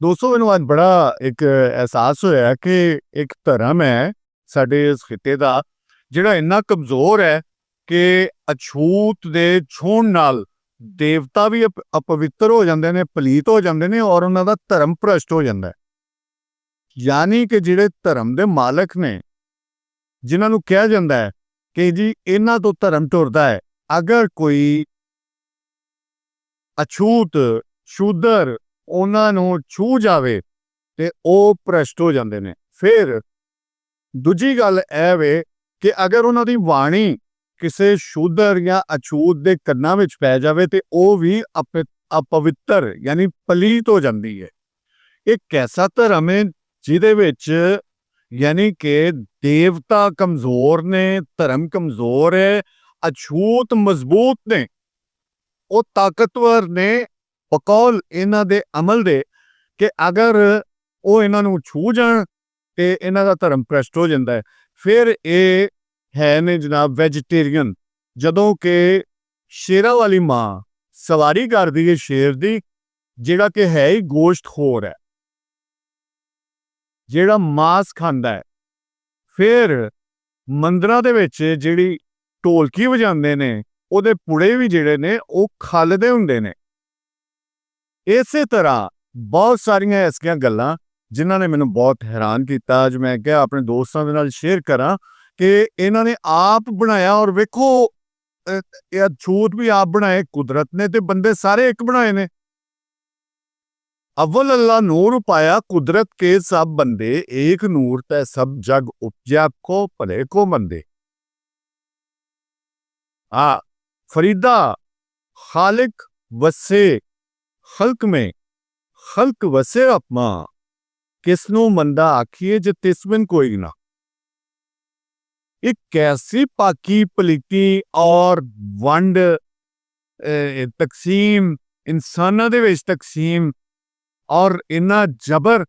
दोस्तों मैनूं अज बड़ा एक एहसास होया कि एक धर्म है साडे इस खिते दा जिहड़ा इन्ना कमज़ोर है कि अछूत दे छूहण नाल देवता भी अपवित्र हो जांदे ने, पलीत हो जांदे ने और उन्हां दा धर्म भ्रष्ट हो जांदा है। यानी कि जिहड़े धर्म दे मालक ने, जिन्हां नूं कहा जांदा है कि जी इन्हां तों धर्म टुरदा है, अगर कोई अछूत शूदर ਉਹਨਾਂ ਨੂੰ ਛੂਹ ਜਾਵੇ ਤੇ ਉਹ ਭ੍ਰਸ਼ਟ ਹੋ ਜਾਂਦੇ ਨੇ। ਫਿਰ ਦੂਜੀ ਗੱਲ ਇਹ ਵੇ ਕਿ ਅਗਰ ਉਹਨਾਂ ਦੀ ਬਾਣੀ ਕਿਸੇ ਸ਼ੂਦਰ ਜਾਂ ਅਛੂਤ ਦੇ ਕੰਨਾਂ ਵਿੱਚ ਪੈ ਜਾਵੇ ਤੇ ਉਹ ਵੀ ਅਪਵਿੱਤਰ ਯਾਨੀ ਪਲੀਤ ਹੋ ਜਾਂਦੀ ਹੈ। ਇੱਕ ਐਸਾ ਧਰਮ ਹੈ ਜਿਹਦੇ ਵਿੱਚ ਯਾਨੀ ਕਿ ਦੇਵਤਾ ਕਮਜ਼ੋਰ ਨੇ, ਧਰਮ ਕਮਜ਼ੋਰ ਹੈ, ਅਛੂਤ ਮਜ਼ਬੂਤ ਨੇ, ਉਹ ਤਾਕਤਵਰ ਨੇ ਬਕੌਲ ਇਹਨਾਂ ਦੇ ਅਮਲ ਦੇ ਕਿ ਅਗਰ ਉਹ ਇਹਨਾਂ ਨੂੰ ਛੂਹ ਜਾਣ ਤੇ ਇਹਨਾਂ ਦਾ ਧਰਮ ਭ੍ਰਸ਼ਟ ਹੋ ਜਾਂਦਾ ਹੈ। ਫਿਰ ਇਹ ਹੈ ਨੇ ਜਨਾਬ ਵੈਜੀਟੇਰੀਅਨ, ਜਦੋਂ ਕਿ ਸ਼ੇਰਾਂ ਵਾਲੀ ਮਾਂ ਸਵਾਰੀ ਕਰਦੀ ਹੈ ਸ਼ੇਰ ਦੀ, ਜਿਹੜਾ ਕਿ ਹੈ ਹੀ ਗੋਸ਼ਤਖੋਰ ਹੈ, ਜਿਹੜਾ ਮਾਸ ਖਾਂਦਾ ਹੈ। ਫਿਰ ਮੰਦਰਾਂ ਦੇ ਵਿੱਚ ਜਿਹੜੀ ਢੋਲਕੀ ਵਜਾਉਂਦੇ ਨੇ ਉਹਦੇ ਪੁੜੇ ਵੀ ਜਿਹੜੇ ਨੇ ਉਹ ਖੱਲ ਦੇ ਹੁੰਦੇ ਨੇ। ਇਸੇ ਤਰ੍ਹਾਂ ਬਹੁਤ ਸਾਰੀਆਂ ਐਸੀਆਂ ਗੱਲਾਂ ਜਿਨ੍ਹਾਂ ਨੇ ਮੈਨੂੰ ਬਹੁਤ ਹੈਰਾਨ ਕੀਤਾ। ਅੱਜ ਮੈਂ ਕਿਹਾ ਆਪਣੇ ਦੋਸਤਾਂ ਦੇ ਨਾਲ ਸ਼ੇਅਰ ਕਰਾਂ ਕਿ ਇਹਨਾਂ ਨੇ ਆਪ ਬਣਾਇਆ, ਔਰ ਵੇਖੋ ਇਹ ਛੂਤ ਵੀ ਆਪ ਬਣਾਏ ਕੁਦਰਤ ਨੇ ਤੇ ਬੰਦੇ ਸਾਰੇ ਇੱਕ ਬਣਾਏ ਨੇ। अव्वल अल्लाह नूर पाया कुदरत के सब बंदे, एक नूर तै सब जग उपजा को भले को मंदे। फरीदा खालिक वसे खल्क में, खल्क वसे अपना, किसनों मंदा आखिए जे तिसबिन कोई ना। एक कैसी पाकी पलीती और वंड तकसीम, इंसाना दे विच तकसीम और इन्ना जबर।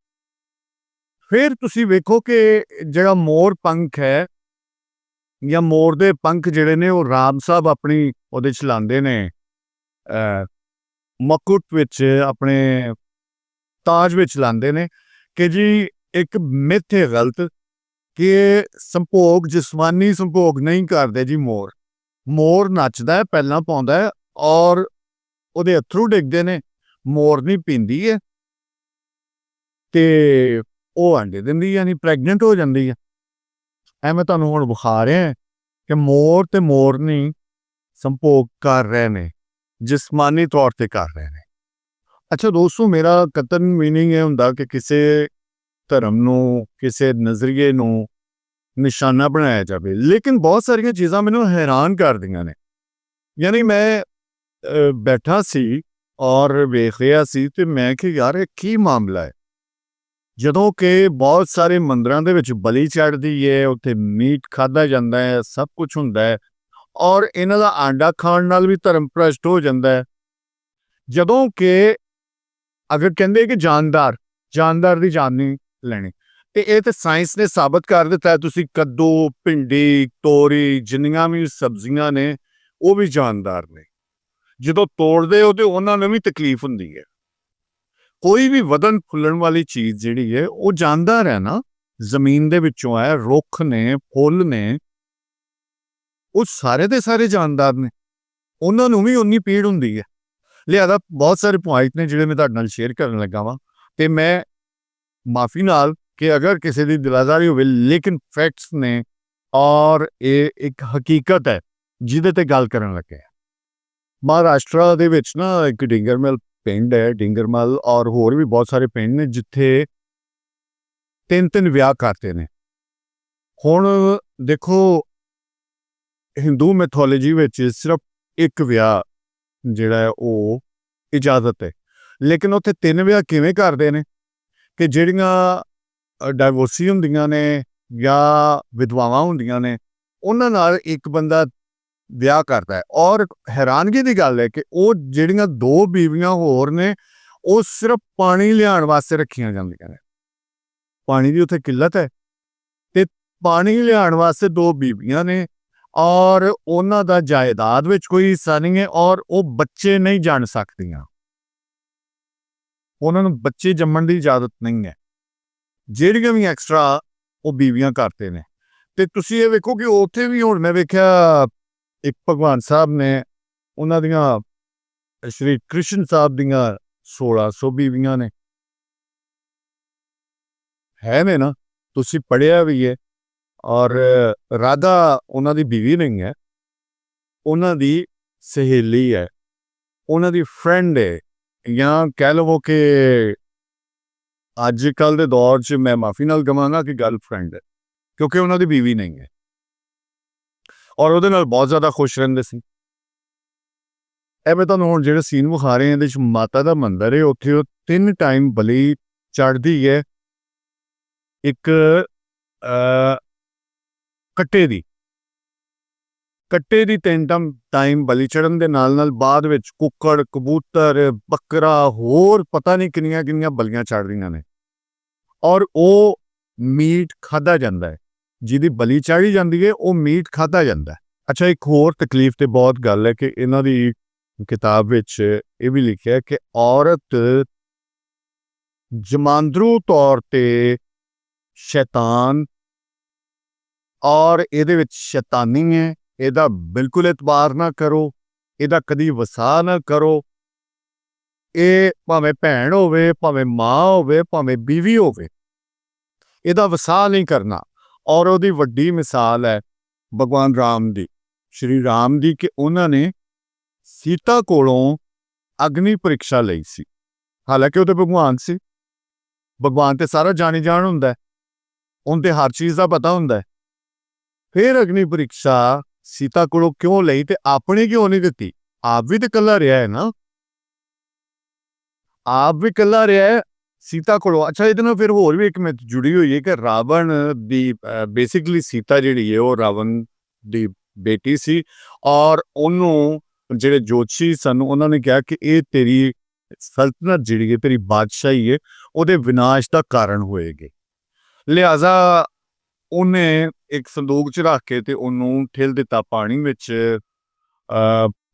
फिर तुसी वेखो कि जिहड़ा मोर पंख है या मोर दे पंख जिहड़े ने वो राम साहब अपनी ओहदे च लांदे ने, मकुट विच अपने ताज विच लांदे ने कि जी एक मिथ है गलत कि संभोग जिस्मानी संभोग नहीं करदे जी। मोर मोर नचदा है, पैलां पाउंदा है और ओहदे अथरू डिगदे ने, मोर नहीं पींदी है ਤੇ ਉਹ ਅੰਡੇ ਦਿੰਦੀ ਯਾਨੀ ਪ੍ਰੈਗਨੈਂਟ ਹੋ ਜਾਂਦੀ ਹੈ। ਐ ਮੈਂ ਤੁਹਾਨੂੰ ਹੁਣ ਵਿਖਾ ਰਿਹਾ ਕਿ ਮੋਰ ਤੇ ਮੋਰਨੀ ਸੰਭੋਗ ਕਰ ਰਹੇ ਨੇ, ਜਿਸਮਾਨੀ ਤੌਰ ਤੇ ਕਰ ਰਹੇ ਨੇ। ਅੱਛਾ ਦੋਸਤੋ, ਮੇਰਾ ਕਤਨ ਮੀਨਿੰਗ ਇਹ ਹੁੰਦਾ ਕਿ ਕਿਸੇ ਧਰਮ ਨੂੰ, ਕਿਸੇ ਨਜ਼ਰੀਏ ਨੂੰ ਨਿਸ਼ਾਨਾ ਬਣਾਇਆ ਜਾਵੇ, ਲੇਕਿਨ ਬਹੁਤ ਸਾਰੀਆਂ ਚੀਜ਼ਾਂ ਮੈਨੂੰ ਹੈਰਾਨ ਕਰਦੀਆਂ ਨੇ। ਯਾਨੀ ਮੈਂ ਬੈਠਾ ਸੀ ਔਰ ਵੇਖ ਰਿਹਾ ਸੀ ਤੇ ਮੈਂ ਕਿ ਯਾਰ ਇਹ ਕੀ ਮਾਮਲਾ ਹੈ। ਜਦੋਂ ਕਿ ਬਹੁਤ ਸਾਰੇ ਮੰਦਰਾਂ ਦੇ ਵਿੱਚ ਬਲੀ ਚੜ੍ਹਦੀ ਹੈ, ਉੱਥੇ ਮੀਟ ਖਾਧਾ ਜਾਂਦਾ ਹੈ, ਸਭ ਕੁਝ ਹੁੰਦਾ ਹੈ, ਔਰ ਇਹਨਾਂ ਦਾ ਆਂਡਾ ਖਾਣ ਨਾਲ ਵੀ ਧਰਮ ਭ੍ਰਸ਼ਟ ਹੋ ਜਾਂਦਾ ਹੈ। ਜਦੋਂ ਕਿ ਅਗਰ ਕਹਿੰਦੇ ਕਿ ਜਾਨਦਾਰ ਦੀ ਜਾਨ ਨਹੀਂ ਲੈਣੀ, ਤੇ ਇਹ ਤੇ ਸਾਇੰਸ ਨੇ ਸਾਬਤ ਕਰ ਦਿੱਤਾ ਹੈ। ਤੁਸੀਂ ਕੱਦੂ, ਭਿੰਡੀ, ਤੋਰੀ, ਜਿੰਨੀਆਂ ਵੀ ਸਬਜ਼ੀਆਂ ਨੇ ਉਹ ਵੀ ਜਾਨਦਾਰ ਨੇ। ਜਦੋਂ ਤੋੜਦੇ ਹੋ ਤੇ ਉਹਨਾਂ ਨੂੰ ਵੀ ਤਕਲੀਫ ਹੁੰਦੀ ਹੈ। ਕੋਈ ਵੀ ਵਧਣ ਫੁੱਲਣ ਵਾਲੀ ਚੀਜ਼ ਜਿਹੜੀ ਹੈ ਉਹ ਜਾਨਦਾਰ ਹੈ ਨਾ, ਜ਼ਮੀਨ ਦੇ ਵਿੱਚੋਂ ਹੈ, ਰੁੱਖ ਨੇ, ਫੁੱਲ ਨੇ, ਉਹ ਸਾਰੇ ਦੇ ਸਾਰੇ ਜਾਨਦਾਰ ਨੇ, ਉਹਨਾਂ ਨੂੰ ਵੀ ਉਨੀ ਪੀੜ ਹੁੰਦੀ ਹੈ। ਲਿਹਾਜ਼ਾ ਬਹੁਤ ਸਾਰੇ ਪੁਆਇੰਟ ਨੇ ਜਿਹੜੇ ਮੈਂ ਤੁਹਾਡੇ ਨਾਲ ਸ਼ੇਅਰ ਕਰਨ ਲੱਗਾ ਵਾਂ, ਤੇ ਮੈਂ ਮਾਫੀ ਨਾਲ ਕਿ ਅਗਰ ਕਿਸੇ ਦੀ ਦਿਲਾਜ਼ਾਰੀ ਹੋਵੇ, ਲੇਕਿਨ ਫੈਕਟਸ ਨੇ ਔਰ ਇਹ ਇੱਕ ਹਕੀਕਤ ਹੈ ਜਿਹਦੇ ਤੇ ਗੱਲ ਕਰਨ ਲੱਗੇ। ਮਹਾਰਾਸ਼ਟਰ ਦੇ ਵਿੱਚ ਨਾ ਇੱਕ ਡਿੰਗਰਮਲ ਪਿੰਡ ਹੈ, ਡਿੰਗਰਮਲ, ਔਰ ਹੋਰ ਵੀ ਬਹੁਤ ਸਾਰੇ ਪਿੰਡ ਨੇ ਜਿੱਥੇ 3 ਵਿਆਹ ਕਰਦੇ ਨੇ। ਹੁਣ ਦੇਖੋ, ਹਿੰਦੂ ਮੈਥੋਲੋਜੀ ਵਿੱਚ ਸਿਰਫ ਇੱਕ ਵਿਆਹ ਜਿਹੜਾ ਹੈ ਉਹ ਇਜਾਜ਼ਤ ਹੈ, ਲੇਕਿਨ ਉੱਥੇ 3 ਵਿਆਹ ਕਿਵੇਂ ਕਰਦੇ ਨੇ ਕਿ ਜਿਹੜੀਆਂ ਡਾਈਵੋਰਸੀ ਹੁੰਦੀਆਂ ਨੇ ਜਾਂ ਵਿਧਵਾਵਾਂ ਹੁੰਦੀਆਂ ਨੇ ਉਹਨਾਂ ਨਾਲ ਇੱਕ ਬੰਦਾ ਵਿਆਹ ਕਰਦਾ ਹੈ। ਔਰ ਹੈਰਾਨਗੀ ਦੀ ਗੱਲ ਹੈ ਕਿ ਉਹ ਜਿਹੜੀਆਂ 2 ਬੀਵੀਆਂ ਹੋਰ ਨੇ ਉਹ ਸਿਰਫ ਪਾਣੀ ਲਿਆਉਣ ਵਾਸਤੇ ਰੱਖੀਆਂ ਜਾਂਦੀਆਂ ਨੇ। ਪਾਣੀ ਦੀ ਉੱਥੇ ਕਿੱਲਤ ਹੈ ਤੇ ਪਾਣੀ ਲਿਆਉਣ ਵਾਸਤੇ 2 ਬੀਵੀਆਂ ਨੇ, ਔਰ ਉਹਨਾਂ ਦਾ ਜਾਇਦਾਦ ਵਿੱਚ ਕੋਈ ਹਿੱਸਾ ਨਹੀਂ ਹੈ, ਔਰ ਉਹ ਬੱਚੇ ਨਹੀਂ ਜਣ ਸਕਦੀਆਂ। ਉਹਨਾਂ ਨੂੰ ਬੱਚੇ ਜੰਮਣ ਦੀ ਇਜਾਜ਼ਤ ਨਹੀਂ ਹੈ। ਜਿਹੜੀਆਂ ਵੀ ਐਕਸਟਰਾ ਉਹ ਬੀਵੀਆਂ ਕਰਦੇ ਨੇ। ਤੇ ਤੁਸੀਂ ਇਹ ਵੇਖੋ ਕਿ ਉੱਥੇ ਵੀ ਹੁਣ ਮੈਂ ਵੇਖਿਆ ਇੱਕ ਭਗਵਾਨ ਸਾਹਿਬ ਨੇ ਉਹਨਾਂ ਦੀਆਂ ਸ਼੍ਰੀ ਕ੍ਰਿਸ਼ਨ ਸਾਹਿਬ ਦੀਆਂ 1600 ਬੀਵੀਆਂ ਨੇ। ਹੈ ਨਾ, ਤੁਸੀਂ ਪੜ੍ਹਿਆ ਵੀ ਹੈ। ਔਰ ਰਾਧਾ ਉਹਨਾਂ ਦੀ ਬੀਵੀ ਨਹੀਂ ਹੈ, ਉਹਨਾਂ ਦੀ ਸਹੇਲੀ ਹੈ, ਉਹਨਾਂ ਦੀ ਫਰੈਂਡ ਹੈ, ਜਾਂ ਕਹਿ ਲਵੋ ਕਿ ਅੱਜ ਕੱਲ੍ਹ ਦੇ ਦੌਰ 'ਚ ਮੈਂ ਮਾਫੀ ਨਾਲ ਕਹਾਂਗਾ ਕਿ ਗਰਲਫ੍ਰੈਂਡ ਹੈ, ਕਿਉਂਕਿ ਉਹਨਾਂ ਦੀ ਬੀਵੀ ਨਹੀਂ ਹੈ ਔਰ ਉਹਦੇ ਨਾਲ ਬਹੁਤ ਜ਼ਿਆਦਾ ਖੁਸ਼ ਰਹਿੰਦੇ ਸੀ। ਐਵੇਂ ਤੁਹਾਨੂੰ ਹੁਣ ਜਿਹੜੇ ਸੀਨ ਵਿਖਾ ਰਹੇ ਇਹਦੇ 'ਚ ਮਾਤਾ ਦਾ ਮੰਦਿਰ ਹੈ, ਉੱਥੇ ਉਹ 3 ਟਾਈਮ ਬਲੀ ਚੜ੍ਹਦੀ ਹੈ ਇੱਕ ਕੱਟੇ ਦੀ 3 ਟਾਈਮ ਬਲੀ ਚੜਨ ਦੇ ਨਾਲ ਬਾਅਦ ਵਿੱਚ ਕੁੱਕੜ, ਕਬੂਤਰ, ਬੱਕਰਾ, ਹੋਰ ਪਤਾ ਨਹੀਂ ਕਿੰਨੀਆਂ ਕਿੰਨੀਆਂ ਬਲੀਆਂ ਚੜ ਰਹੀਆਂ ਨੇ ਔਰ ਉਹ ਮੀਟ ਖਾਧਾ ਜਾਂਦਾ ਹੈ। ਜਿਹਦੀ ਬਲੀ ਚਾੜੀ ਜਾਂਦੀ ਹੈ ਉਹ ਮੀਟ ਖਾਧਾ ਜਾਂਦਾ ਹੈ। ਅੱਛਾ, ਇੱਕ ਹੋਰ ਤਕਲੀਫ ਤੇ ਬਹੁਤ ਗੱਲ ਹੈ ਕਿ ਇਹਨਾਂ ਦੀ ਕਿਤਾਬ ਵਿੱਚ ਇਹ ਵੀ ਲਿਖਿਆ ਕਿ ਔਰਤ ਜਮਾਂਦਰੂ ਤੌਰ ਤੇ ਸ਼ੈਤਾਨ ਔਰ ਇਹਦੇ ਵਿੱਚ ਸ਼ੈਤਾਨੀ ਹੈ, ਇਹਦਾ ਬਿਲਕੁਲ ਇਤਬਾਰ ਨਾ ਕਰੋ, ਇਹਦਾ ਕਦੀ ਵਸਾ ਨਾ ਕਰੋ। ਇਹ ਭਾਵੇਂ ਭੈਣ ਹੋਵੇ, ਭਾਵੇਂ ਮਾਂ ਹੋਵੇ, ਭਾਵੇਂ ਬੀਵੀ ਹੋਵੇ, ਇਹਦਾ ਵਸਾ ਨਹੀਂ ਕਰਨਾ। ਔਰ ਉਹਦੀ ਵੱਡੀ ਮਿਸਾਲ ਹੈ ਭਗਵਾਨ ਰਾਮ ਦੀ, ਸ਼੍ਰੀ ਰਾਮ ਦੀ, ਕਿ ਉਹਨਾਂ ਨੇ ਸੀਤਾ ਕੋਲੋਂ ਅਗਨੀ ਪ੍ਰੀਖਿਆ ਲਈ ਸੀ। ਹਾਲਾਂਕਿ ਉਹ ਤੇ ਭਗਵਾਨ ਸੀ, ਭਗਵਾਨ ਤੇ ਸਾਰਾ ਜਾਣੀ ਜਾਣ ਹੁੰਦਾ ਹੈ, ਉਹਨੂੰ ਤੇ ਹਰ ਚੀਜ਼ ਦਾ ਪਤਾ ਹੁੰਦਾ ਹੈ। ਫਿਰ ਅਗਨੀ ਪ੍ਰੀਖਿਆ ਸੀਤਾ ਕੋਲੋਂ ਕਿਉਂ ਲਈ ਤੇ ਆਪਣੀ ਕਿਉਂ ਨਹੀਂ ਦਿੱਤੀ? ਆਪ ਵੀ ਤੇ ਇਕੱਲਾ ਰਿਹਾ ਹੈ ਨਾ, ਆਪ ਵੀ ਇਕੱਲਾ ਰਿਹਾ ਹੈ ਸੀਤਾ ਕੋਲੋਂ। ਅੱਛਾ, ਇਹਦੇ ਨਾਲ ਫਿਰ ਹੋਰ ਵੀ ਇੱਕ ਮਿੱਥ ਜੁੜੀ ਹੋਈ ਹੈ ਕਿ ਰਾਵਣ ਦੀ ਬੇਸਿਕਲੀ ਸੀਤਾ ਜਿਹੜੀ ਹੈ ਉਹ ਰਾਵਣ ਦੀ ਬੇਟੀ ਸੀ ਔਰ ਉਹਨੂੰ ਜਿਹੜੇ ਜੋਤਸ਼ੀ ਸਨ ਉਹਨਾਂ ਨੇ ਕਿਹਾ ਕਿ ਇਹ ਤੇਰੀ ਸਲਤਨਤ ਜਿਹੜੀ ਹੈ, ਤੇਰੀ ਬਾਦਸ਼ਾਹੀ ਹੈ, ਉਹਦੇ ਵਿਨਾਸ਼ ਦਾ ਕਾਰਨ ਹੋਏਗੀ। ਲਿਹਾਜ਼ਾ ਉਹਨੇ ਇੱਕ ਸੰਦੂਕ 'ਚ ਰੱਖ ਕੇ ਤੇ ਉਹਨੂੰ ਠੇਲ ਦਿੱਤਾ ਪਾਣੀ ਵਿੱਚ।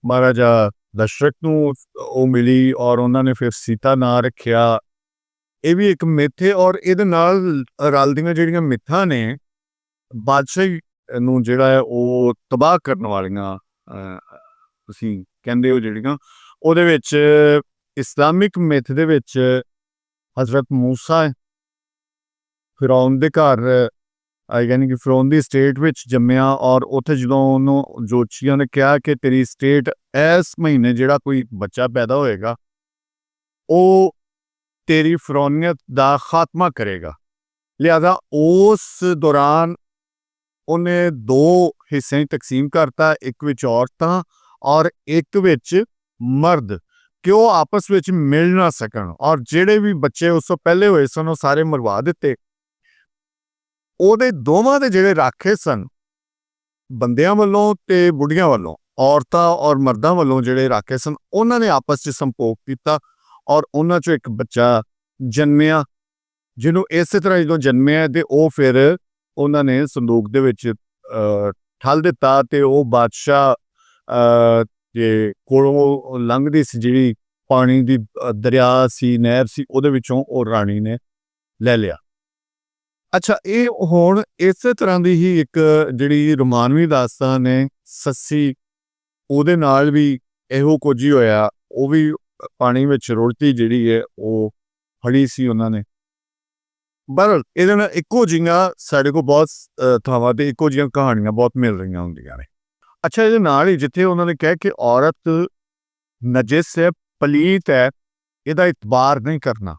ਮਹਾਰਾਜਾ ਦਸ਼ਰਥ ਨੂੰ ਉਹ ਮਿਲੀ ਔਰ ਉਹਨਾਂ ਨੇ ਫਿਰ ਸੀਤਾ ਨਾਂ ਰੱਖਿਆ। ਇਹ ਵੀ ਇੱਕ ਮਿੱਥ ਹੈ ਔਰ ਇਹਦੇ ਨਾਲ ਰਲਦੀਆਂ ਜਿਹੜੀਆਂ ਮਿੱਥਾਂ ਨੇ ਬਾਦਸ਼ਾਹੀ ਨੂੰ ਜਿਹੜਾ ਹੈ ਉਹ ਤਬਾਹ ਕਰਨ ਵਾਲੀਆਂ, ਤੁਸੀਂ ਕਹਿੰਦੇ ਹੋ ਜਿਹੜੀਆਂ, ਉਹਦੇ ਵਿੱਚ ਇਸਲਾਮਿਕ ਮਿੱਥ ਦੇ ਵਿੱਚ ਹਜ਼ਰਤ ਮੂਸਾ ਫਿਰੌਨ ਦੇ ਘਰ ਯਾਨੀ ਕਿ ਫਿਰੌਨ ਦੀ ਸਟੇਟ ਵਿੱਚ ਜੰਮਿਆ ਔਰ ਉੱਥੇ ਜਦੋਂ ਉਹਨੂੰ ਜੋਤਸ਼ੀਆਂ ਨੇ ਕਿਹਾ ਕਿ ਤੇਰੀ ਸਟੇਟ ਇਸ ਮਹੀਨੇ ਜਿਹੜਾ ਕੋਈ ਬੱਚਾ ਪੈਦਾ ਹੋਏਗਾ ਉਹ ਤੇਰੀ ਫਿਰੌਨੀਅਤ ਦਾ ਖਾਤਮਾ ਕਰੇਗਾ। ਲਿਹਾਜ਼ਾ ਉਸ ਦੌਰਾਨ ਉਹਨੇ 2 ਹਿੱਸਿਆਂ 'ਚ ਤਕਸੀਮ ਕਰਤਾ, ਇੱਕ ਵਿੱਚ ਔਰਤਾਂ ਔਰ ਇੱਕ ਵਿੱਚ ਮਰਦ, ਕਿ ਉਹ ਆਪਸ ਵਿੱਚ ਮਿਲ ਨਾ ਸਕਣ ਔਰ ਜਿਹੜੇ ਵੀ ਬੱਚੇ ਉਸ ਤੋਂ ਪਹਿਲੇ ਹੋਏ ਸਨ ਉਹ ਸਾਰੇ ਮਰਵਾ ਦਿੱਤੇ। ਉਹਦੇ ਦੋਵਾਂ ਦੇ ਜਿਹੜੇ ਰਾਖੇ ਸਨ, ਬੰਦਿਆਂ ਵੱਲੋਂ ਤੇ ਬੁੱਢੀਆਂ ਵੱਲੋਂ, ਔਰਤਾਂ ਔਰ ਮਰਦਾਂ ਵੱਲੋਂ ਜਿਹੜੇ ਰਾਖੇ ਸਨ, ਉਹਨਾਂ ਨੇ ਆਪਸ 'ਚ ਸੰਭੋਗ ਕੀਤਾ ਔਰ ਉਹਨਾਂ 'ਚੋਂ ਇੱਕ ਬੱਚਾ ਜਨਮਿਆ, ਜਿਹਨੂੰ ਇਸੇ ਤਰ੍ਹਾਂ ਜਦੋਂ ਜਨਮਿਆ ਤੇ ਉਹ ਫਿਰ ਉਹਨਾਂ ਨੇ ਸੰਦੂਕ ਦੇ ਵਿੱਚ ਠੱਲ ਦਿੱਤਾ ਤੇ ਉਹ ਬਾਦਸ਼ਾਹ ਦੇ ਕੋਲੋਂ ਲੰਘਦੀ ਸੀ ਜਿਹੜੀ ਪਾਣੀ ਦੀ ਦਰਿਆ ਸੀ, ਨਹਿਰ ਸੀ, ਉਹਦੇ ਵਿੱਚੋਂ ਉਹ ਰਾਣੀ ਨੇ ਲੈ ਲਿਆ। ਅੱਛਾ, ਇਹ ਹੁਣ ਇਸੇ ਤਰ੍ਹਾਂ ਦੀ ਹੀ ਇੱਕ ਜਿਹੜੀ ਰੋਮਾਨਵੀ ਦਾਸਤਾਨ ਹੈ ਸੱਸੀ, ਉਹਦੇ ਨਾਲ ਵੀ ਇਹੋ ਕੁਝ ਹੀ ਹੋਇਆ। ਉਹ ਵੀ ਪਾਣੀ ਵਿੱਚ ਰੁੜਤੀ ਜਿਹੜੀ ਹੈ ਉਹ ਫੜੀ ਸੀ ਉਹਨਾਂ ਨੇ। ਬਹਰਹਾਲ ਇਹਦੇ ਨਾਲ ਇੱਕੋ ਜਿਹੀਆਂ ਸਾਡੇ ਕੋਲ ਬਹੁਤ ਥਾਵਾਂ ਤੇ ਇੱਕੋ ਜਿਹੀਆਂ ਕਹਾਣੀਆਂ ਬਹੁਤ ਮਿਲ ਰਹੀਆਂ ਹੁੰਦੀਆਂ ਨੇ। ਅੱਛਾ, ਇਹਦੇ ਨਾਲ ਹੀ ਜਿੱਥੇ ਉਹਨਾਂ ਨੇ ਕਿਹਾ ਕਿ ਔਰਤ ਨਜਿਸ ਹੈ, ਪਲੀਤ ਹੈ, ਇਹਦਾ ਇਤਬਾਰ ਨਹੀਂ ਕਰਨਾ,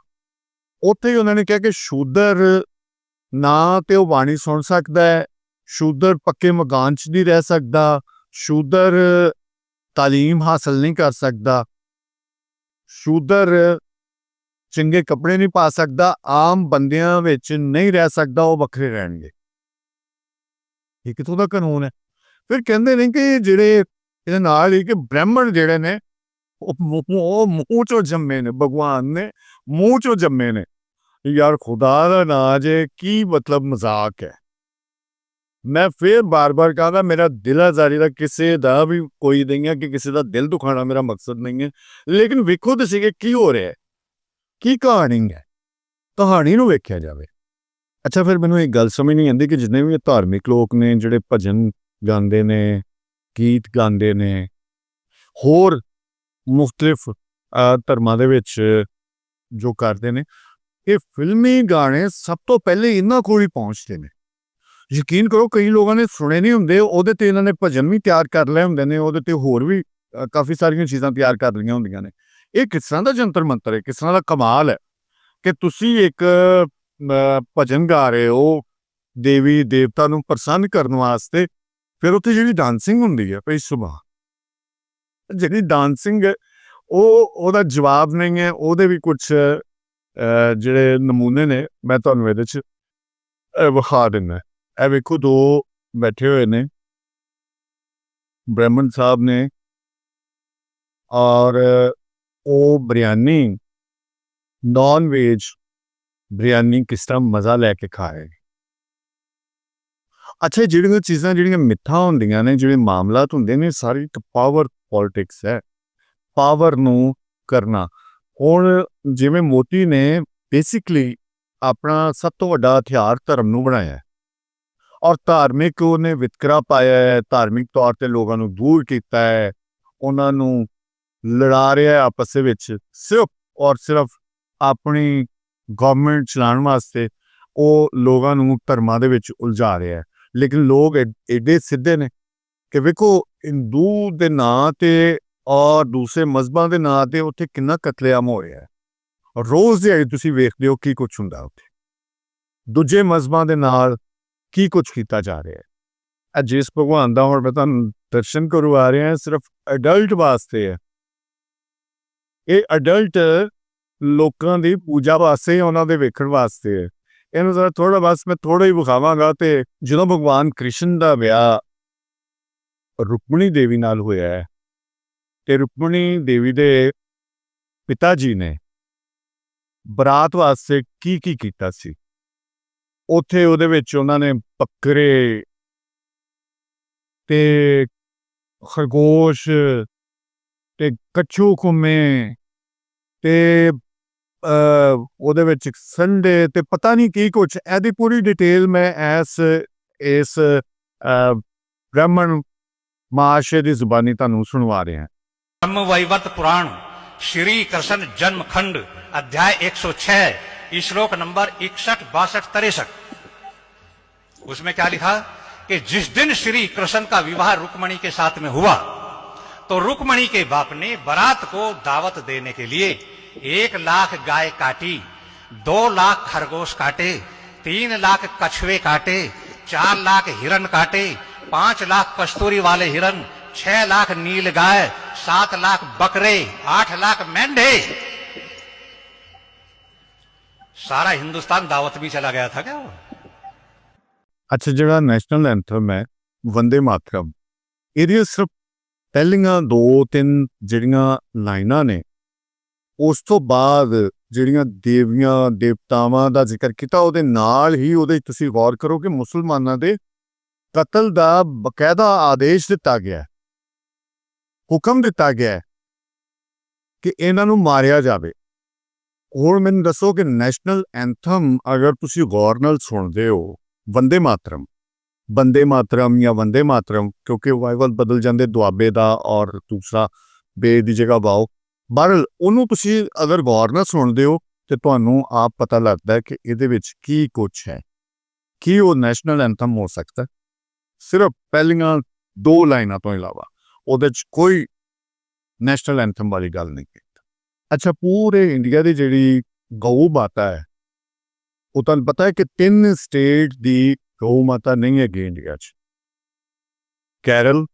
ਉੱਥੇ ਹੀ ਉਹਨਾਂ ਨੇ ਕਿਹਾ ਕਿ ਸ਼ੂਦਰ ਨਾ ਤੇ ਉਹ ਬਾਣੀ ਸੁਣ ਸਕਦਾ ਹੈ, ਸ਼ੂਦਰ ਪੱਕੇ ਮਕਾਨ 'ਚ ਨਹੀਂ ਰਹਿ ਸਕਦਾ, ਸ਼ੂਦਰ ਤਾਲੀਮ ਹਾਸਲ ਨਹੀਂ ਕਰ ਸਕਦਾ, ਸ਼ੂਦਰ ਚੰਗੇ ਕੱਪੜੇ ਨਹੀਂ ਪਾ ਸਕਦਾ, ਆਮ ਬੰਦਿਆਂ ਵਿੱਚ ਨਹੀਂ ਰਹਿ ਸਕਦਾ, ਉਹ ਵੱਖਰੇ ਰਹਿਣਗੇ। ਇਹ ਕਿੱਥੋਂ ਦਾ ਕਾਨੂੰਨ ਹੈ? ਫਿਰ ਕਹਿੰਦੇ ਨੇ ਕਿ ਜਿਹੜੇ ਇਹਦੇ ਨਾਲ ਹੀ ਕਿ ਬ੍ਰਾਹਮਣ ਜਿਹੜੇ ਨੇ ਉਹ ਮੂੰਹ 'ਚੋਂ ਜੰਮੇ ਨੇ, ਭਗਵਾਨ ਨੇ ਮੂੰਹ 'ਚੋਂ ਜੰਮੇ ਨੇ। ਯਾਰ ਖੁਦਾ ਦਾ ਨਾਂ ਜੇ, ਕੀ ਮਤਲਬ ਮਜ਼ਾਕ ਹੈ। ਮੈਂ ਫਿਰ ਬਾਰ-ਬਾਰ ਕਹਾਂਗਾ, ਮੇਰਾ ਦਿਲ ਆਜ਼ਾਰੀ ਦਾ ਕਿਸੇ ਦਾ ਵੀ ਕੋਈ ਨਹੀਂ ਹੈ ਕਿ ਕਿਸੇ ਦਾ ਦਿਲ ਦੁਖਾਉਣਾ ਮੇਰਾ ਮਕਸਦ ਨਹੀਂ ਹੈ, ਲੇਕਿਨ ਵੇਖੋ ਤੁਸੀਂ ਕਿ ਕੀ ਹੋ ਰਿਹਾ ਹੈ। ਕੀ ਕਹਾਣੀ ਹੈ, ਕਹਾਣੀ ਨੂੰ ਵੇਖਿਆ ਜਾਵੇ। ਅੱਛਾ, ਫਿਰ ਮੈਨੂੰ ਇੱਕ ਗੱਲ ਸਮਝ ਨਹੀਂ ਆਉਂਦੀ ਕਿ ਜਿੰਨੇ ਵੀ ਧਾਰਮਿਕ ਲੋਕ ਨੇ ਜਿਹੜੇ ਭਜਨ ਗਾਉਂਦੇ ਨੇ, ਗੀਤ ਗਾਉਂਦੇ ਨੇ, ਹੋਰ ਮੁਖਤਲਿਫ ਧਰਮਾਂ ਦੇ ਵਿੱਚ ਜੋ ਕਰਦੇ ਨੇ, ਇਹ ਫਿਲਮੀ ਗਾਣੇ ਸਭ ਤੋਂ ਪਹਿਲੇ ਇਹਨਾਂ ਕੋਲ ਹੀ ਪਹੁੰਚਦੇ ਨੇ। ਯਕੀਨ ਕਰੋ, ਕਈ ਲੋਕਾਂ ਨੇ ਸੁਣੇ ਨਹੀਂ ਹੁੰਦੇ, ਉਹਦੇ 'ਤੇ ਇਹਨਾਂ ਨੇ ਭਜਨ ਵੀ ਤਿਆਰ ਕਰ ਲਏ ਹੁੰਦੇ ਨੇ, ਉਹਦੇ 'ਤੇ ਹੋਰ ਵੀ ਕਾਫੀ ਸਾਰੀਆਂ ਚੀਜ਼ਾਂ ਤਿਆਰ ਕਰ ਲਈਆਂ ਹੁੰਦੀਆਂ ਨੇ। ਇਹ ਕਿਸ ਤਰ੍ਹਾਂ ਦਾ ਜੰਤਰ ਮੰਤਰ ਹੈ, ਕਿਸ ਤਰ੍ਹਾਂ ਦਾ ਕਮਾਲ ਹੈ ਕਿ ਤੁਸੀਂ ਇੱਕ ਭਜਨ ਗਾ ਰਹੇ ਹੋ ਦੇਵੀ ਦੇਵਤਾ ਨੂੰ ਪ੍ਰਸੰਨ ਕਰਨ ਵਾਸਤੇ, ਫਿਰ ਉੱਥੇ ਜਿਹੜੀ ਡਾਂਸਿੰਗ ਹੁੰਦੀ ਹੈ, ਭਈ ਸੁਭਾ ਜਿਹੜੀ ਡਾਂਸਿੰਗ ਹੈ ਉਹਦਾ ਜਵਾਬ ਨਹੀਂ ਹੈ। ਉਹਦੇ ਵੀ ਕੁਛ ਜਿਹੜੇ ਨਮੂਨੇ ਨੇ ਮੈਂ ਤੁਹਾਨੂੰ ਇਹਦੇ 'ਚ ਵਿਖਾ ਦਿੰਦਾ। ਇਹ ਵੇਖੋ, ਦੋ ਬੈਠੇ ਹੋਏ ਨੇ ਬ੍ਰਾਹਮਣ ਸਾਹਿਬ ਨੇ, ਔਰ ਉਹ ਬਿਰਿਆਨੀ, ਨੌਨ ਵੇਜ ਬਿਰਿਆਨੀ ਕਿਸ ਤਰ੍ਹਾਂ ਮਜ਼ਾ ਲੈ ਕੇ ਖਾ ਰਹੇ। ਅੱਛਾ, ਜਿਹੜੀਆਂ ਚੀਜ਼ਾਂ ਜਿਹੜੀਆਂ ਮਿੱਠਾ ਹੁੰਦੀਆਂ ਨੇ, ਜਿਹੜੇ ਮਾਮਲਾਤ ਹੁੰਦੇ ਨੇ, ਸਾਰੀ ਇੱਕ ਪਾਵਰ ਪੋਲਿਟਿਕਸ ਹੈ, ਪਾਵਰ ਨੂੰ ਕਰਨਾ। ਹੁਣ ਜਿਵੇਂ ਮੋਦੀ ਨੇ ਬੇਸਿਕਲੀ ਆਪਣਾ ਸਭ ਤੋਂ ਵੱਡਾ ਹਥਿਆਰ ਧਰਮ ਨੂੰ ਬਣਾਇਆ, ਔਰ ਧਾਰਮਿਕ ਉਹਨੇ ਵਿਤਕਰਾ ਪਾਇਆ ਹੈ, ਧਾਰਮਿਕ ਤੌਰ 'ਤੇ ਲੋਕਾਂ ਨੂੰ ਦੂਰ ਕੀਤਾ ਹੈ, ਉਹਨਾਂ ਨੂੰ ਲੜਾ ਰਿਹਾ ਆਪਸ ਦੇ ਵਿੱਚ, ਸਿਰਫ ਔਰ ਸਿਰਫ ਆਪਣੀ ਗਵਰਨਮੈਂਟ ਚਲਾਉਣ ਵਾਸਤੇ ਉਹ ਲੋਕਾਂ ਨੂੰ ਧਰਮਾਂ ਦੇ ਵਿੱਚ ਉਲਝਾ ਰਿਹਾ ਹੈ। ਲੇਕਿਨ ਲੋਕ ਐਡੇ ਸਿੱਧੇ ਨੇ ਕਿ ਵੇਖੋ, ਹਿੰਦੂ ਦੇ ਨਾਂ 'ਤੇ ਔਰ ਦੂਸਰੇ ਮਜ਼ਹਬਾਂ ਦੇ ਨਾਂ 'ਤੇ ਉੱਥੇ ਕਿੰਨਾ ਕਤਲੇਆਮ ਹੋ ਰਿਹਾ ਹੈ। ਰੋਜ਼ ਦਿਹਾੜੀ ਤੁਸੀਂ ਵੇਖਦੇ ਹੋ ਕੀ ਕੁਛ ਹੁੰਦਾ ਉੱਥੇ, ਦੂਜੇ ਮਜ਼ਹਬਾਂ ਦੇ ਨਾਲ ਕੀ ਕੁਛ ਕੀਤਾ ਜਾ ਰਿਹਾ ਹੈ। ਜਿਸ ਭਗਵਾਨ ਦਾ ਹੁਣ ਮੈਂ ਤੁਹਾਨੂੰ ਦਰਸ਼ਨ ਕਰਵਾ ਰਿਹਾ, ਸਿਰਫ ਅਡਲਟ ਵਾਸਤੇ ਹੈ। ਇਹ ਅਡਲਟ ਲੋਕਾਂ ਦੀ ਪੂਜਾ ਵਾਸਤੇ, ਉਹਨਾਂ ਦੇ ਵੇਖਣ ਵਾਸਤੇ ਹੈ। ਇਹਨੂੰ ਜ਼ਰਾ ਥੋੜਾ ਬਸ ਮੈਂ ਥੋੜਾ ਹੀ ਵਿਖਾਵਾਂਗਾ। ਤੇ ਜਦੋਂ ਭਗਵਾਨ ਕ੍ਰਿਸ਼ਨ ਦਾ ਵਿਆਹ ਰੁਕਮਣੀ ਦੇਵੀ ਨਾਲ ਹੋਇਆ ਹੈ, ਤੇ ਰੁਕਮਣੀ ਦੇਵੀ ਦੇ ਪਿਤਾ ਜੀ ਨੇ ਬਰਾਤ ਵਾਸਤੇ ਕੀ ਕੀ ਕੀਤਾ ਸੀ, ਉੱਥੇ ਉਹਦੇ ਵਿੱਚ ਉਹਨਾਂ ਨੇ ਬੱਕਰੇ ਤੇ ਖਰਗੋਸ਼ ਤੇ ਕੱਛੂ ਘੁੰਮੇ ਤੇ ਉਹਦੇ ਵਿੱਚ ਸੰਡੇ ਤੇ ਪਤਾ ਨਹੀਂ ਕੀ ਕੁਛ। ਇਹਦੀ ਪੂਰੀ ਡਿਟੇਲ ਮੈਂ ਇਸ ਬ੍ਰਾਹਮਣ ਮਹਾਸ਼य ਦੀ ਜ਼ੁਬਾਨੀ ਤੁਹਾਨੂੰ ਸੁਣਵਾ ਰਿਹਾ। ब्रह्मवैवर्त पुराण श्री कृष्ण जन्म खंड अध्याय 106 श्लोक नंबर 61, 62, 63। उसमें क्या लिखा कि जिस दिन श्री कृष्ण का विवाह रुक्मणी के साथ में हुआ, तो रुक्मणी के बाप ने बारात को दावत देने के लिए 1 लाख गाय काटी, 2 लाख खरगोश काटे, 3 लाख कछुए काटे, 4 लाख हिरण काटे, 5 लाख कस्तूरी वाले हिरण, 6 लाख नील गाय, 7 लाख बकरे, 8 लाख मेंढे। सारा हिंदुस्तान दावत में चला गया था क्या वो? ਅੱਛਾ, ਜਿਹੜਾ ਨੈਸ਼ਨਲ ਐਂਥਮ ਹੈ ਵੰਦੇ ਮਾਤਰਮ, ਇਹਦੀਆਂ ਸਿਰਫ ਪਹਿਲੀਆਂ 2-3 ਜਿਹੜੀਆਂ ਲਾਈਨਾਂ ਨੇ, ਉਸ ਤੋਂ ਬਾਅਦ ਜਿਹੜੀਆਂ ਦੇਵੀਆਂ ਦੇਵਤਾਵਾਂ ਦਾ ਜ਼ਿਕਰ ਕੀਤਾ, ਉਹਦੇ ਨਾਲ ਹੀ ਉਹਦੇ ਤੁਸੀਂ ਗੌਰ ਕਰੋ ਕਿ ਮੁਸਲਮਾਨਾਂ ਦੇ ਕਤਲ ਦਾ ਬਕਾਇਦਾ ਆਦੇਸ਼ ਦਿੱਤਾ ਗਿਆ, ਹੁਕਮ ਦਿੱਤਾ ਗਿਆ ਕਿ ਇਹਨਾਂ ਨੂੰ ਮਾਰਿਆ ਜਾਵੇ। ਹੁਣ ਮੈਨੂੰ ਦੱਸੋ ਕਿ ਨੈਸ਼ਨਲ ਐਂਥਮ ਅਗਰ ਤੁਸੀਂ ਗੌਰ ਨਾਲ ਸੁਣਦੇ ਹੋ, ਵੰਦੇ ਮਾਤਰਮ, ਬੰਦੇ ਮਾਤਰਮ ਜਾਂ ਵੰਦੇ ਮਾਤਰਮ, ਕਿਉਂਕਿ ਵਾਈਵਲ ਬਦਲ ਜਾਂਦੇ ਦੁਆਬੇ ਦਾ ਔਰ ਦੂਸਰਾ ਬੇ ਦੀ ਜਗ੍ਹਾ ਵਾਓ, ਬਹਰਲ ਉਹਨੂੰ ਤੁਸੀਂ ਅਗਰ ਗੌਰ ਨਾਲ ਸੁਣਦੇ ਹੋ ਤੇ ਤੁਹਾਨੂੰ ਆਪ ਪਤਾ ਲੱਗਦਾ ਕਿ ਇਹਦੇ ਵਿੱਚ ਕੀ ਕੁਛ ਹੈ, ਕੀ ਉਹ ਨੈਸ਼ਨਲ ਐਂਥਮ ਹੋ ਸਕਦਾ ਸਿਰਫ ਪਹਿਲੀਆਂ 2 ਲਾਈਨਾਂ ਤੋਂ ਇਲਾਵਾ। ਉਹਦੇ 'ਚ ਕੋਈ ਨੈਸ਼ਨਲ ਐਂਥਮ ਵਾਲੀ ਗੱਲ ਨਹੀਂ ਕੀਤੀ। ਅੱਛਾ, ਪੂਰੇ ਇੰਡੀਆ ਦੀ ਜਿਹੜੀ ਗਊ ਮਾਤਾ ਹੈ, ਉਹ ਤੁਹਾਨੂੰ ਪਤਾ ਹੈ ਕਿ 3 ਸਟੇਟ ਦੀ ਗਊ ਮਾਤਾ ਨਹੀਂ ਹੈਗੀ ਇੰਡੀਆ 'ਚ, ਕੇਰਲ,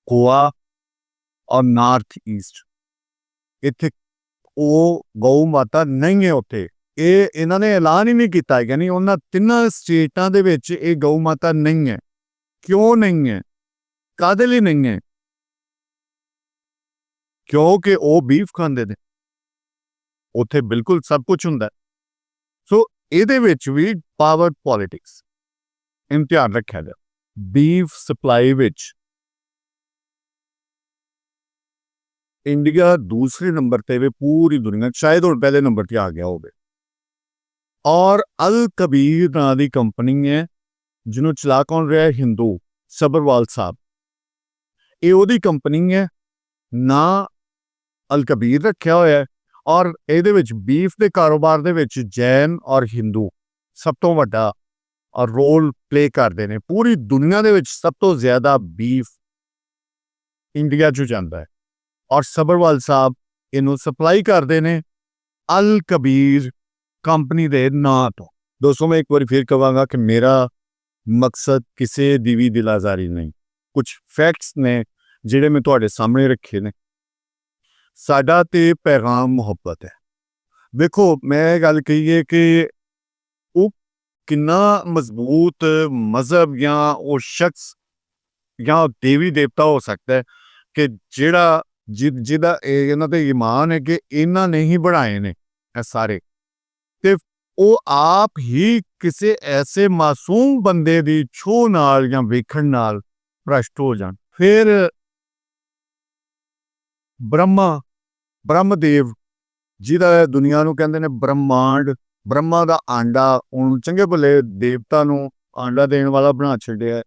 ਗੋਆ ਔਰ ਨਾਰਥ ਈਸਟ। ਇੱਥੇ ਉਹ ਗਊ ਮਾਤਾ ਨਹੀਂ ਹੈ ਉੱਥੇ। ਇਹਨਾਂ ਨੇ ਐਲਾਨ ਹੀ ਨਹੀਂ ਕੀਤਾ, ਯਾਨੀ ਉਹਨਾਂ 3 ਸਟੇਟਾਂ ਦੇ ਵਿੱਚ ਇਹ ਗਊ ਮਾਤਾ ਨਹੀਂ ਹੈ। ਕਿਉਂ ਨਹੀਂ ਹੈ, ਕਾਹਦੇ ਲਈ ਨਹੀਂ ਹੈ? ਕਿਉਂਕਿ ਉਹ ਬੀਫ ਖਾਂਦੇ ਨੇ, ਉੱਥੇ ਬਿਲਕੁਲ ਸਭ ਕੁਝ ਹੁੰਦਾ। ਸੋ ਇਹਦੇ ਵਿੱਚ ਵੀ ਪਾਵਰ ਪੋਲਿਟਿਕਸ ਧਿਆਨ ਰੱਖਿਆ ਜਾਏ। ਬੀਫ ਸਪਲਾਈ ਵਿੱਚ ਇੰਡੀਆ ਦੂਸਰੇ ਨੰਬਰ ਤੇ ਵੇ ਪੂਰੀ ਦੁਨੀਆ 'ਚ, ਸ਼ਾਇਦ ਹੁਣ ਪਹਿਲੇ ਨੰਬਰ ਤੇ ਆ ਗਿਆ ਹੋਵੇ। ਔਰ ਅਲ ਕਬੀਰ ਨਾਂ ਦੀ ਕੰਪਨੀ ਹੈ ਜਿਹਨੂੰ ਚਲਾ ਕੌਣ ਰਿਹਾ ਹੈ? ਹਿੰਦੂ ਸਬਰਵਾਲ ਸਾਹਿਬ। ਇਹ ਉਹਦੀ ਕੰਪਨੀ ਹੈ, ਨਾ ਅਲ ਕਬੀਰ ਰੱਖਿਆ ਹੋਇਆ ਹੈ। ਔਰ ਇਹਦੇ ਵਿੱਚ ਬੀਫ ਦੇ ਕਾਰੋਬਾਰ ਦੇ ਵਿੱਚ ਜੈਨ ਔਰ ਹਿੰਦੂ ਸਭ ਤੋਂ ਵੱਡਾ ਰੋਲ ਪਲੇ ਕਰਦੇ ਨੇ। ਪੂਰੀ ਦੁਨੀਆ ਦੇ ਵਿੱਚ ਸਭ ਤੋਂ ਜ਼ਿਆਦਾ ਬੀਫ ਇੰਡੀਆ 'ਚ ਜਾਂਦਾ ਹੈ ਔਰ ਸਬਰਵਾਲ ਸਾਹਿਬ ਇਹਨੂੰ ਸਪਲਾਈ ਕਰਦੇ ਨੇ ਅਲ ਕਬੀਰ ਕੰਪਨੀ ਦੇ ਨਾਂ ਤੋਂ। ਦੋਸਤੋ, ਮੈਂ ਇੱਕ ਵਾਰੀ ਫਿਰ ਕਹਾਂਗਾ ਕਿ ਮੇਰਾ ਮਕਸਦ ਕਿਸੇ ਦੀ ਵੀ ਦਿਲਾਜ਼ਾਰੀ ਨਹੀਂ, ਕੁਝ ਫੈਕਟਸ ਨੇ ਜਿਹੜੇ ਮੈਂ ਤੁਹਾਡੇ ਸਾਹਮਣੇ ਰੱਖੇ ਨੇ। ਸਾਡਾ ਤੇ ਪੈਗਾਮ ਮੁਹੱਬਤ ਹੈ। ਵੇਖੋ, ਮੈਂ ਇਹ ਗੱਲ ਕਹੀਏ ਕਿ ਉਹ ਕਿੰਨਾ ਮਜ਼ਬੂਤ ਮਜ਼ਹਬ ਜਾਂ ਉਹ ਸ਼ਖਸ ਜਾਂ ਦੇਵੀ ਦੇਵਤਾ ਹੋ ਸਕਦਾ ਹੈ ਕਿ ਜਿਹੜਾ ਜਿਹਦਾ ਇਹਨਾਂ ਤੇ ਈਮਾਨ ਹੈ ਕਿ ਇਹਨਾਂ ਨੇ ਹੀ ਬਣਾਏ ਨੇ ਇਹ ਸਾਰੇ, ਤੇ ਉਹ ਆਪ ਹੀ ਕਿਸੇ ਐਸੇ ਮਾਸੂਮ ਬੰਦੇ ਦੀ ਛੋਹ ਨਾਲ ਜਾਂ ਵੇਖਣ ਨਾਲ ਭ੍ਰਸ਼ਟ ਹੋ ਜਾਣ। ਫਿਰ ਬ੍ਰਹਮਦੇਵ, ਜਿਹਦਾ ਦੁਨੀਆ ਨੂੰ ਕਹਿੰਦੇ ਨੇ ਬ੍ਰਹਮਾਂਡ, ਬ੍ਰਹਮਾ ਦਾ ਆਂਡਾ, ਉਹਨੂੰ ਚੰਗੇ ਭਲੇ ਦੇਵਤਾ ਨੂੰ ਆਂਡਾ ਦੇਣ ਵਾਲਾ ਬਣਾ ਛੱਡਿਆ।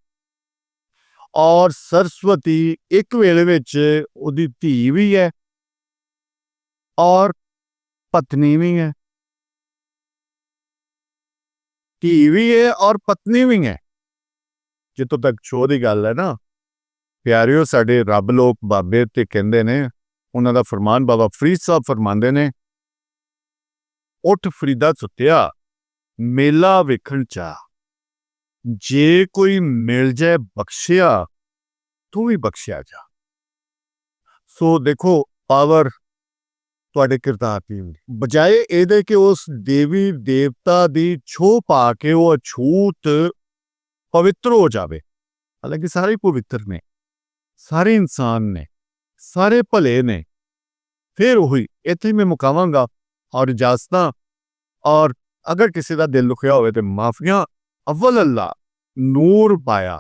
ਔਰ ਸਰਸਵਤੀ ਇੱਕ ਵੇਲੇ ਵਿੱਚ ਉਹਦੀ ਧੀ ਵੀ ਹੈ ਔਰ ਪਤਨੀ ਵੀ ਹੈ। ਧੀ ਵੀ ਹੈ ਔਰ ਪਤਨੀ ਵੀ ਹੈ। ਜਿੱਥੋਂ ਤੱਕ ਛੋਹ ਦੀ ਗੱਲ ਹੈ ਨਾ ਪਿਆਰਿਓ, ਸਾਡੇ ਰੱਬ ਲੋਕ ਬਾਬੇ ਤੇ ਕਹਿੰਦੇ ਨੇ, ਉਹਨਾਂ ਦਾ ਫਰਮਾਨ ਬਾਬਾ ਫਰੀਦ ਸਾਹਿਬ ਫਰਮਾਉਂਦੇ ਨੇ, ਉੱਠ ਫਰੀਦਾ ਸੁੱਤਿਆ ਮੇਲਾ ਵੇਖਣ ਚਾ, ਜੇ ਕੋਈ ਮਿਲ ਜਾਏ ਬਖਸ਼ਿਆ ਤੂੰ ਵੀ ਬਖਸ਼ਿਆ ਜਾ। ਸੋ ਦੇਖੋ, ਪਾਵਰ ਤੁਹਾਡੇ ਕਿਰਦਾਰ ਦੀ ਹੁੰਦੀ, ਬਜਾਏ ਇਹਦੇ ਕਿ ਉਸ ਦੇਵੀ ਦੇਵਤਾ ਦੀ ਛੋਹ ਪਾ ਕੇ ਉਹ ਅਛੂਤ ਪਵਿੱਤਰ ਹੋ ਜਾਵੇ। ਹਾਲਾਂਕਿ ਸਾਰੇ ਪਵਿੱਤਰ ਨੇ, ਸਾਰੇ ਇਨਸਾਨ ਨੇ, ਸਾਰੇ ਭਲੇ ਨੇ। ਫਿਰ ਉਹੀ ਇੱਥੇ ਮੈਂ ਮੁਕਾਵਾਂਗਾ ਔਰ ਇਜਾਜ਼ਤਾਂ। ਔਰ ਅਗਰ ਕਿਸੇ ਦਾ ਦਿਲ ਦੁਖਿਆ ਹੋਵੇ ਤੇ ਮਾਫੀਆਂ। अव्वल अल्लाह नूर पाया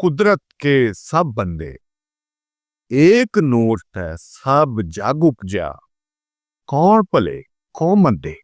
कुदरत के सब बंदे, एक नूर है सब जग उपजा, कौन भले कौन मंदे।